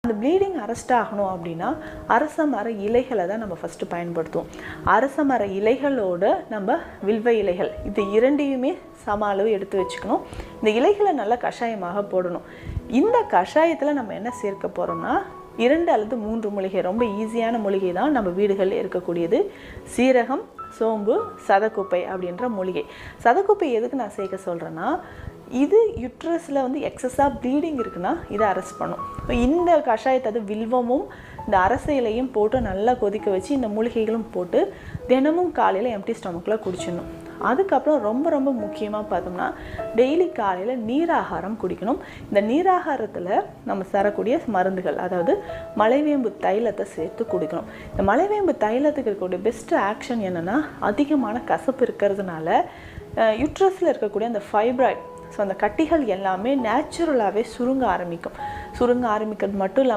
அந்த bleeding arrest ஆகணும் அப்படின்னா அரச மர இலைகளை தான் நம்ம ஃபஸ்ட்டு பயன்படுத்துவோம். அரச மர இலைகளோட நம்ம வில்வ இலைகள் இது இரண்டையுமே சம அளவு எடுத்து வச்சுக்கணும். இந்த இலைகளை நல்லா கஷாயமாக போடணும். இந்த கஷாயத்தில் நம்ம என்ன சேர்க்க போகிறோம்னா 2 அல்லது 3 மூலிகை, ரொம்ப ஈஸியான மூலிகை தான் நம்ம வீடுகளில் இருக்கக்கூடியது. சீரகம், சோம்பு, சதக்குப்பை அப்படின்ற மூலிகை. சதக்குப்பை எதுக்கு நான் சேர்க்க சொல்கிறேன்னா, இது யுட்ரஸில் வந்து எக்ஸஸாக ப்ளீடிங் இருக்குன்னா இதை அரெஸ்ட் பண்ணும். இந்த கஷாயத்தை அது வில்வமும் இந்த அரச இலையும் போட்டு நல்லா கொதிக்க வச்சு இந்த மூலிகைகளும் போட்டு தினமும் காலையில் எம்டி ஸ்டொமக்கில் குடிச்சிடணும். அதுக்கப்புறம் ரொம்ப ரொம்ப முக்கியமாக பார்த்தோம்னா டெய்லி காலையில் நீராகாரம் குடிக்கணும். இந்த நீராகாரத்தில் நம்ம தரக்கூடிய மருந்துகள், அதாவது மலைவேம்பு தைலத்தை சேர்த்து குடிக்கணும். இந்த மலைவேம்பு தைலத்துக்கு இருக்கக்கூடிய பெஸ்ட்டு ஆக்ஷன் என்னென்னா, அதிகமான கசப்பு இருக்கிறதுனால யுட்ரஸில் இருக்கக்கூடிய அந்த ஃபைப்ராய்ட், ஸோ அந்த கட்டிகள் எல்லாமே நேச்சுரலாகவே சுருங்க ஆரம்பிக்கும். சுருங்க ஆரம்பிக்கிறது மட்டும் இல்லாமல்